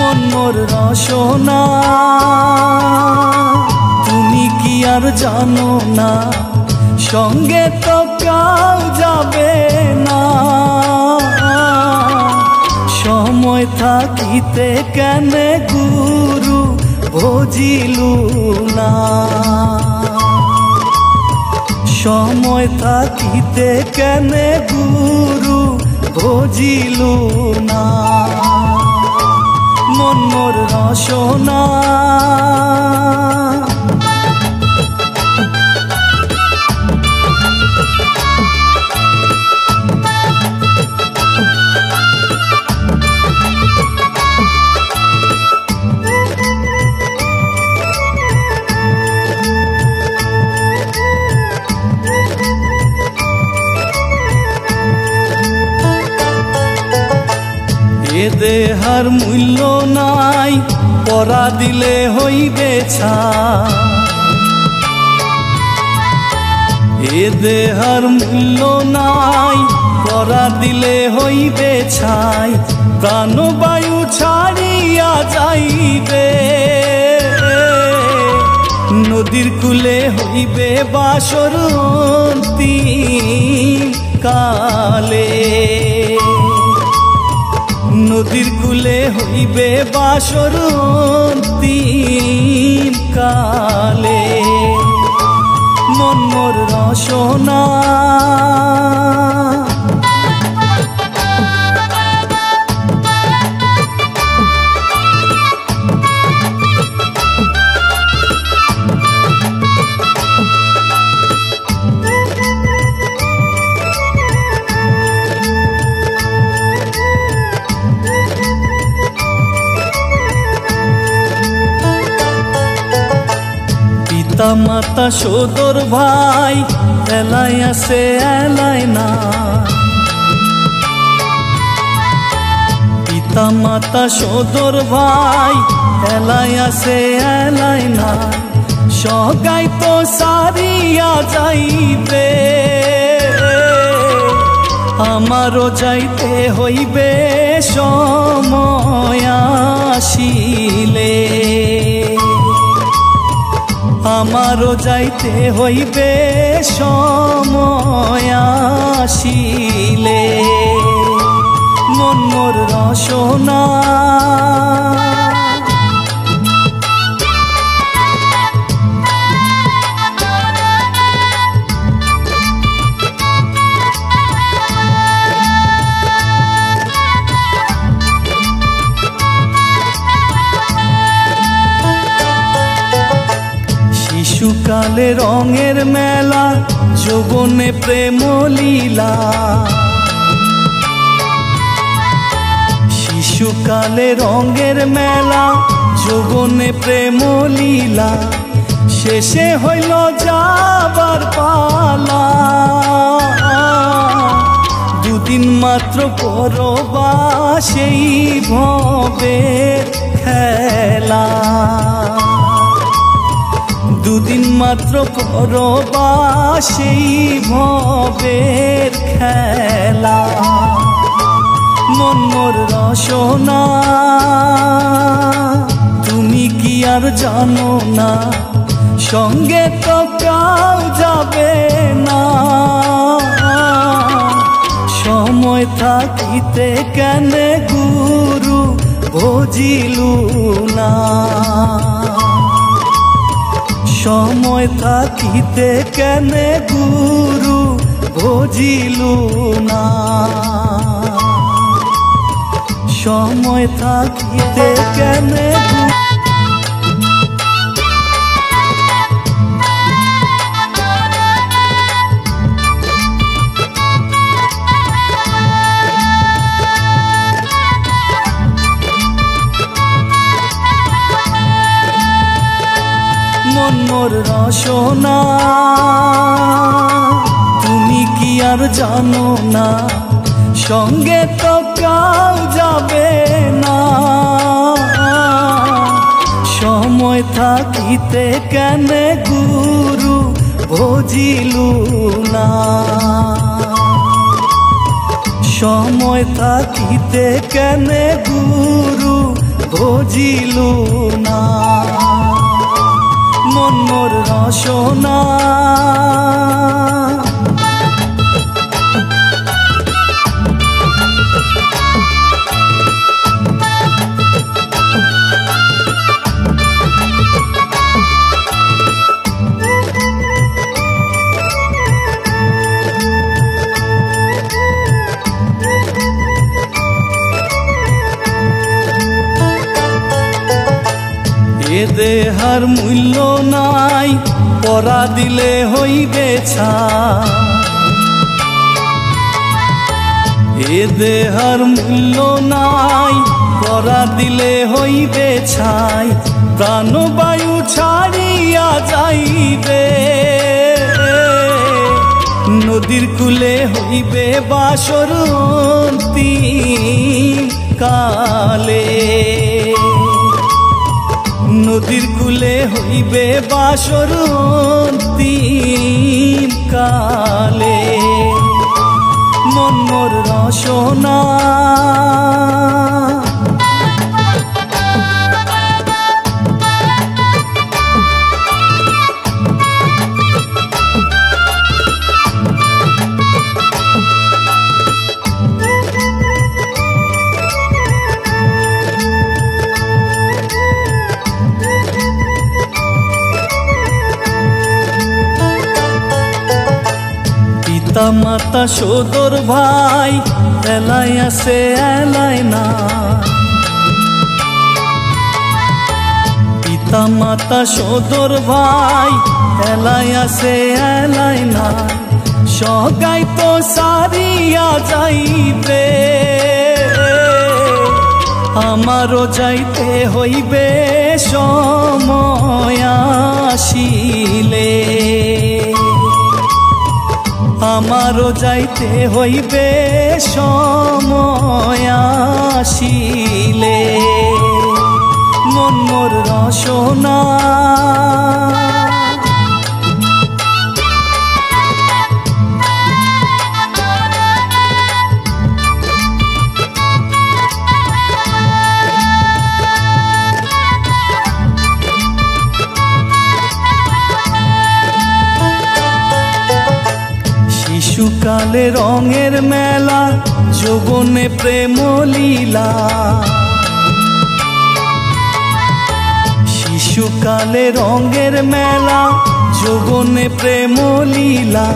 মন মোর রসনা তুমি কি আর জানো না সঙ্গে তো কেউ যাবে না সময় থাকিতে কেনে গুরু ভজিলু না সময় থাকিতে কেনে গুরু ভজিলু না মন মোর রসনা এ দেহার মূল্য নাই পরা দিলে হইবে ছাই এ দেহার মূল্য নাই পরা দিলে হইবে ছাই প্রাণবায়ু ছাড়িয়া যাইবে নদীর কূলে হইবে বাসর অন্তিম কালে নদীর কূলে হইবে বাসর অন্তিম কালে মন মোর রসনা পিতা মাতা সদর ভাই এলাই আছে এলাই না পিতা মাতা সদর ভাই এলাই আছে এলাই না সগাই তো সারিয়া যাইবে আমারও যাইতে হইবে সময় আসিলে আমারও যাইতে হইবে সময় আসিলে মন মোর রসনা শিশুকালে রঙের মেলা যৌবনে প্রেম লীলা শিশুকালে রঙের মেলা যৌবনে প্রেম লীলা শেষে হইল যাবার পালা দুদিন মাত্র করবা সেই ভবের খেলা দুদিন মাত্র করবা সেই ভবের খেলা মন মোর রসনা তুমি কি আর জানো না সঙ্গে তো কেউ যাবে না সময় থাকিতে কেনে গুরু ভজিলু না সময় থাকিতে কেনে গুরু ভজিলু না সময় থাকিতে কেনে মন মোর রসনা তুমি কি আর জানো না সঙ্গে তো কেউ যাবে না সময় থাকিতে কেনে গুরু ভজিলু না সময় থাকিতে কেনে গুরু বুঝিলু না মন মোর রসনা। এ দেহার মূল্য নাই পরা দিলে হইবে ছাই, এ দেহার মূল্য নাই পরা দিলে হইবে ছাই, প্রাণবায়ু ছাড়িয়া যাইবে নদীর কূলে হইবে বাসর অন্তিম কালে, নদীর কূলে হইবে বাসর অন্তিম কালে মন মোর রসনা। পিতা মাতা সদর ভাই এলাই আছে এলাই না, পিতা মাতা সদর ভাই এলাই আছে এলাই না, সগাই তো সারিয়া যাইবে আমারও যাইতে হইবে সময় আসিলে, আমারও যাইতে হইবে সময় আসিলে মন মোর রসনা। শিশুকালে রঙের মেলা যৌবনে প্রেম লীলা, শিশুকালে রঙের মেলা যৌবনে প্রেম লীলা,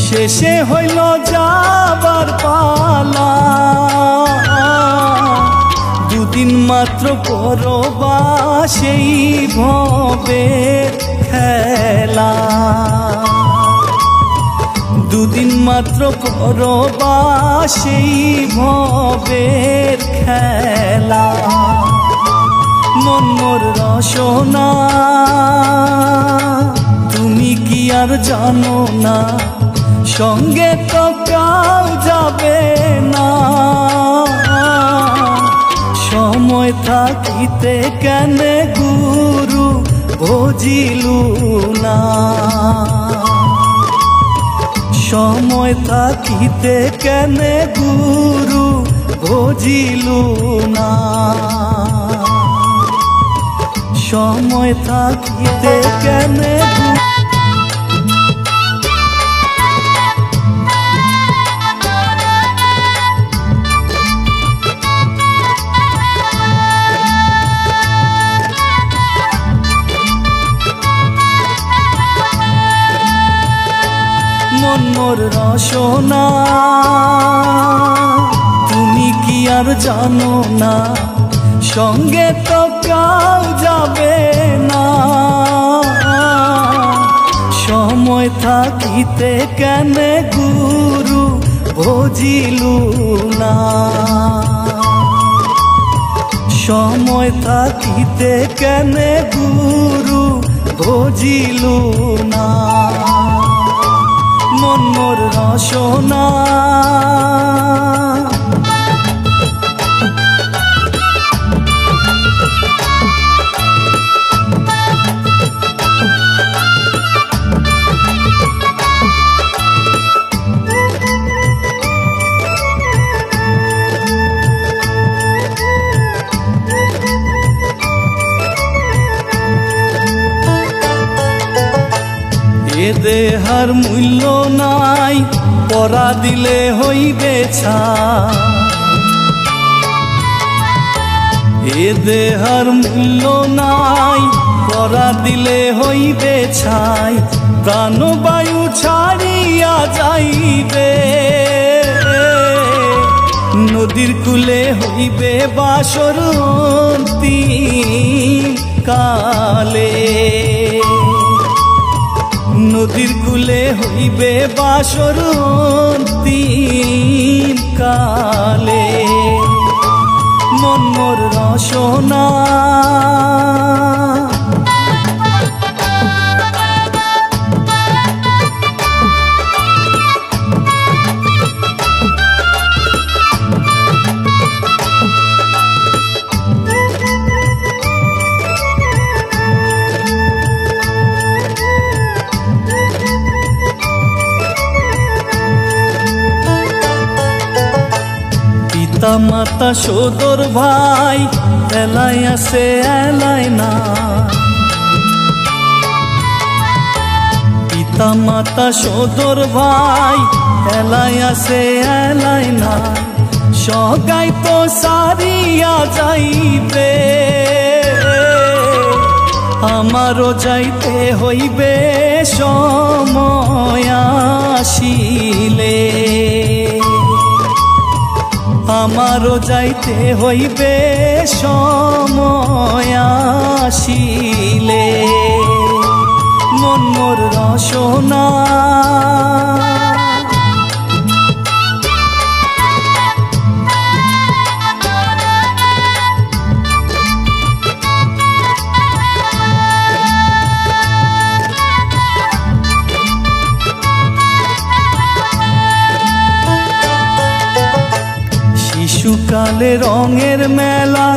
শেষে হইল যাবার পালা দুদিন মাত্র করবা সেই ভবের খেলা, দুদিন মাত্র করবা সেই ভবের খেলা মন মোর রসনা। তুমি কি আর জানো না সঙ্গে তো কাউ যাবে না, সময় থাকিতে কেন গুরু বুঝিলু না, সময় থাকিতে কেন গুরু বুঝিলু না, সময় থাকিতে কেন মন মোর রসনা। তুমি কি আর জানো না সঙ্গে তো কাউ যাবে না, সময় থাকিতে কেন গুরু বুঝিলু না, সময় থাকিতে কেন গুরু বুঝিলু না মন মোর রসনা। দেহার মূল্য নাই, পরা দিলে হইবে ছাই। এ দেহার মূল্য নাই, পরা দিলে হইবে ছাই। প্রাণবায়ু ছাড়িয়া যাইবে, নদীর কূলে হইবে বাসর অন্তিম কালে। নদীর কূলে হইবে বাসর অন্তিম কালে। মন মোর রসনা পিতা মাতা সদর ভাই, এলাই আছে এলাই না। পিতা মাতা সদর ভাই, এলাই আছে এলাই না। সগাই তো সারিয়া যাইবে, আমারও যাইতে হইবে সময় আসিলে। আমারও যাইতে হইবে সময় আসিলে। মন মোর রসনা শিশুকালে রঙের মেলা,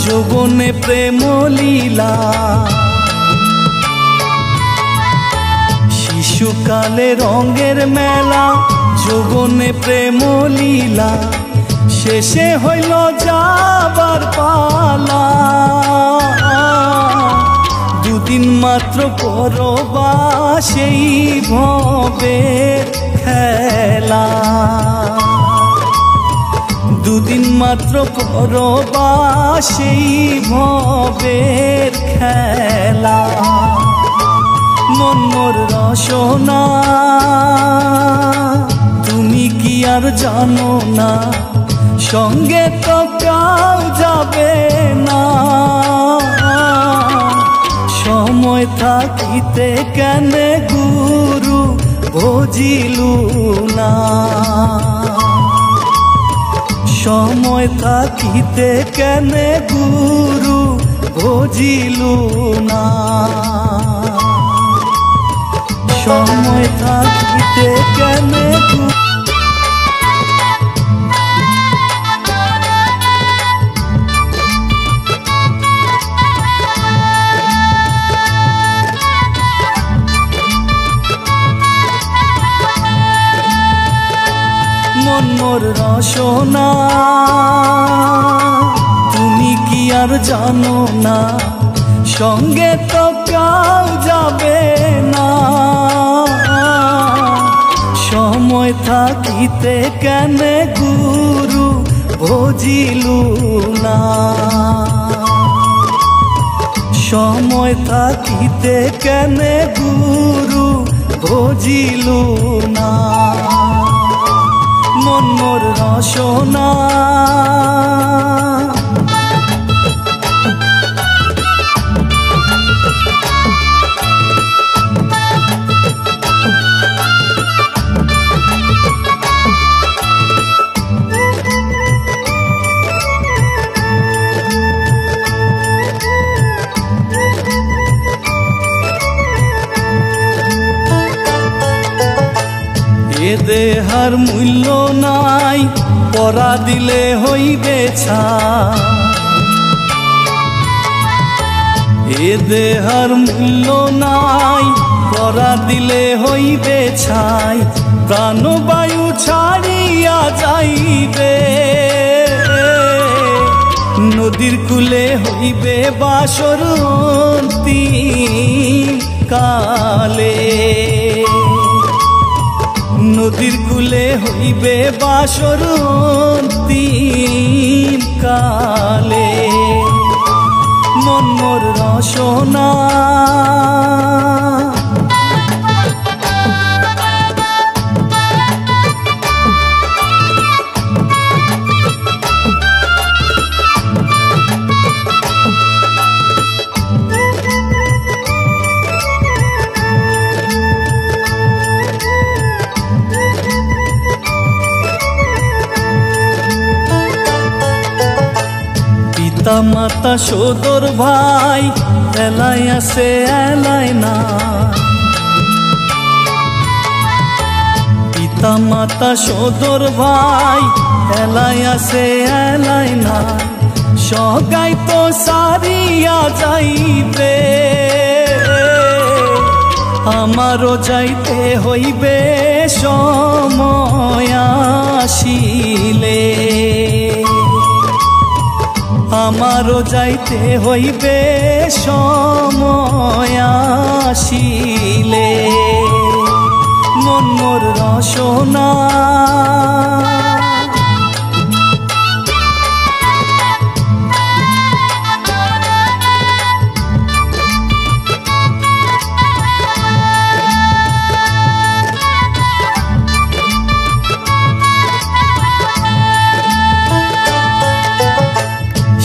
যৌবনে প্রেম লীলা। শিশুকালে রঙের মেলা, যৌবনে প্রেম লীলা। শেষে হইল যাবার পালা, দুদিন মাত্র পরবাসেই ভবের খেলা। দুদিন মাত্র পরবাসেই ভবের খেলা। মন মোর রসনা তুমি কি আর জানো না, সঙ্গে তো কাউ যাবে না। সময় থাকিতে কেন গুরু ভজিলু না। সময় থাকিতে কেন গুরু ভজিলু না। সময় থাকিতে কেন মন মোর রসনা তুমি কি আর জানো না, সঙ্গে তো কাউ যাবে না। সময় থাকিতে কেন গুরু ভজিলু না। সময় থাকিতে কেন গুরু ভজিলু না। মন মোর রসনা এ দেহার মূল্য নাই, পরা দিলে হইবে ছাই। এ দেহার মূল্য নাই, পরা দিলে হইবে ছাই। প্রাণবায়ু ছাড়িয়া যাইবে, নদীর কূলে হইবে বাসর অন্তিম কালে। নদীর কূলে হইবে বাসর অন্তিম কালে মন মোর রসনা পিতা মাতা সদর ভাই এলাই আছে এলাই না পিতা মাতা সদর ভাই এলাই আছে এলাই না সগাই তো সারিয়া যাইবে আমারও যাইতে হইবে সময় আসিলে আমারও যাইতে হইবে সময় আসিলে মন মোর রসনা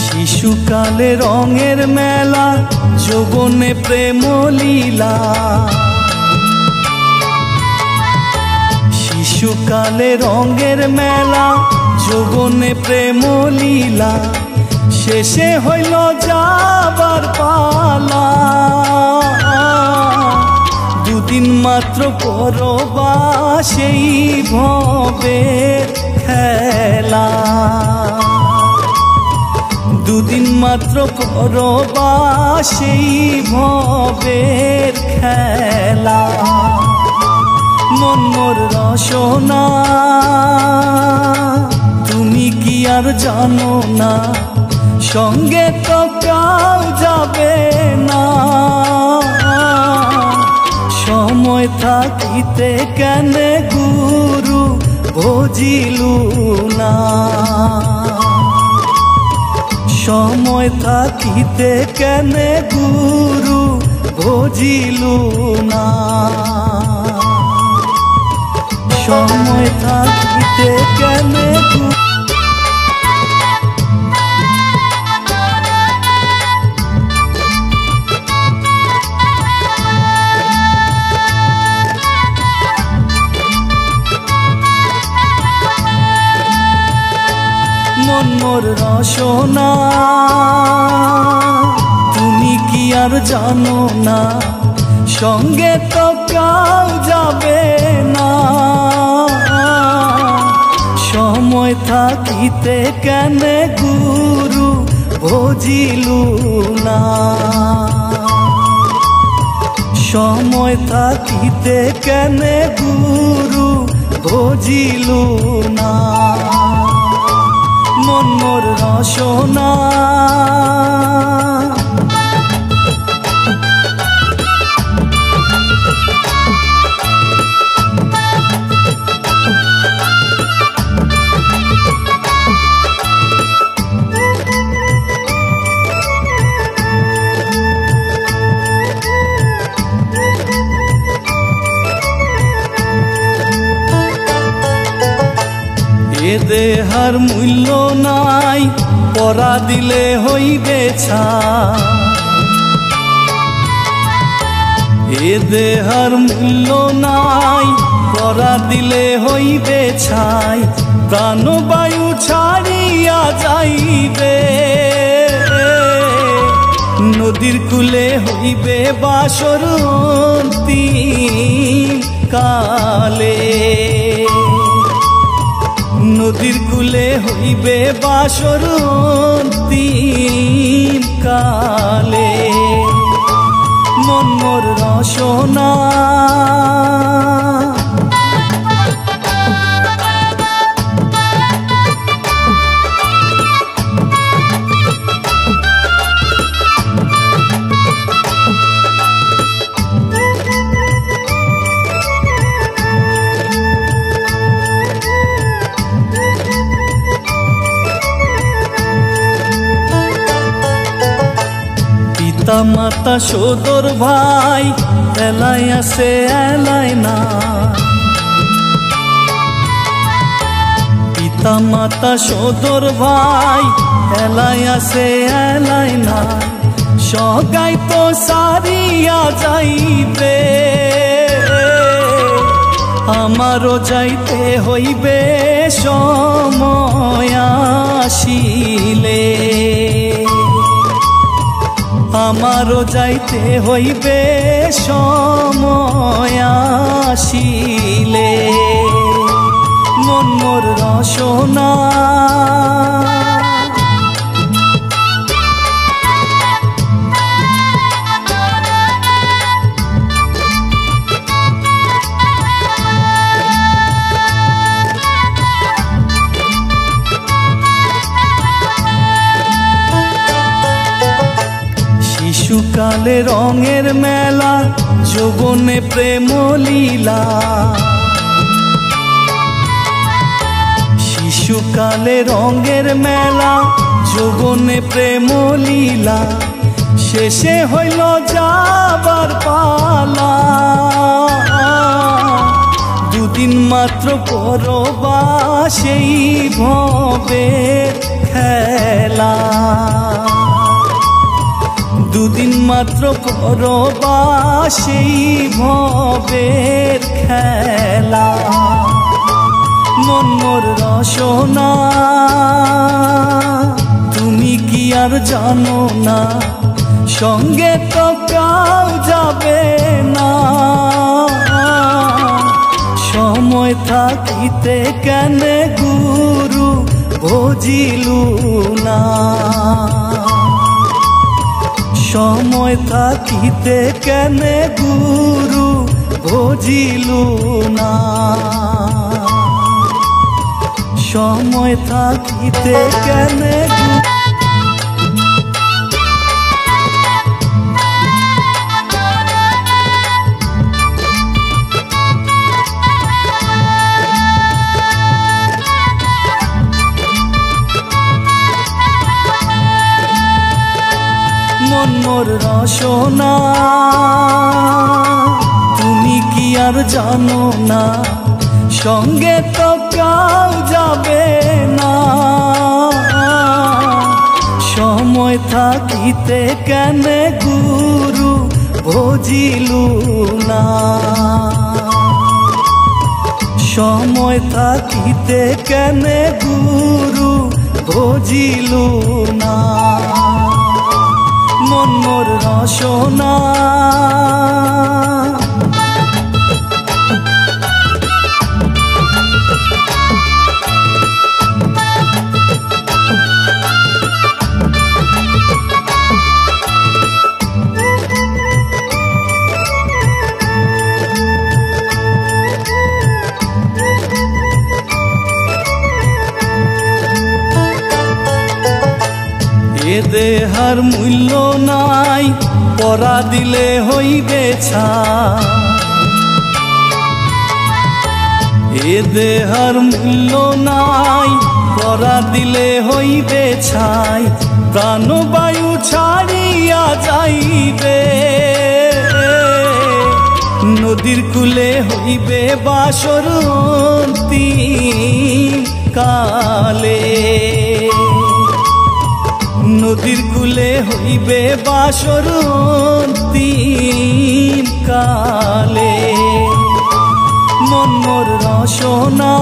শিশুকালে রঙের মেলা যৌবনে প্রেম লীলা শিশুকালে রঙের মেলা যৌবনে প্রেম লীলা শেষে হইল যাবার পালা দুদিন মাত্র করবা সেই ভবের খেলা দুদিন মাত্র করবা সেই ভবের খেলা মন মোর রসনা তুমি কি আর জানো না সঙ্গে তো কাউ যাবে না সময় থাকিতে কেন গুরু ভজিলু না সময় থাকিতে কেন গুরু ভজিলু না সময় থাকিতে কেন মন মোর রসনা তুমি কি আর জানো না সঙ্গে তো কাউ যাবে না সময় থাকিতে কেন গুরু ভজিলু না সময় থাকিতে কেন গুরু ভজিলু না মন মোর রসনা এ দেহার মূল্য নাই পরা দিলে হইবে ছাই এ দেহার মূল্য নাই পরা দিলে হইবে ছাই প্রাণবায়ু ছাড়িয়া যাইবে নদীর কূলে হইবে বাসর অন্তিম কালে নদীর কূলে হইবে বাসর অন্তিম কালে মন মোর রসনা মাতা সদর ভাই এলাই আছে এলাই না, পিতা মাতা সদর ভাই এলাই আছে এলাই না, সগাই তো সারিয়া যাইবে, আমারও যাইতে হইবে সময় আসিলে, আমারও যাইতে হইবে সময় আসিলে, মন মোর রসনা শিশুকালে রঙের মেলা, যৌবনে প্রেম লীলা, শিশুকালে রঙের মেলা, যৌবনে প্রেম লীলা, শেষে হইল যাবার পালা, দুদিন মাত্র করবা সেই ভবের খেলা, দুদিন মাত্র করবা সেই ভবের খেলা, মন মোর রসনা তুমি কি আর জানো না, সঙ্গে তো কাউ যাবে না, সময় থাকিতে কেন গুরু বুঝিলু না, সময় থাকিতে কেন গুরু বুঝিলু না, সময় থাকিতে কেন মন মোর রসনা তুমি কি আর জানো না, সঙ্গে তো কাউ যাবে না, সময় থাকিতে কেন গুরু বুঝিলু না, সময় থাকিতে কেন গুরু বুঝিলু না, মন মোর রসনা এ দেহার মূল্য নাই, পরা দিলে হইবে ছাই, এ দেহার মূল্য নাই, পরা দিলে হইবে ছাই, প্রাণবায়ু ছাড়িয়া যাইবে, নদীর কূলে হইবে বাসর অন্তিম কালে, নদীর কূলে হইবে বাসর অন্তিম কালে, মন মোর রসনা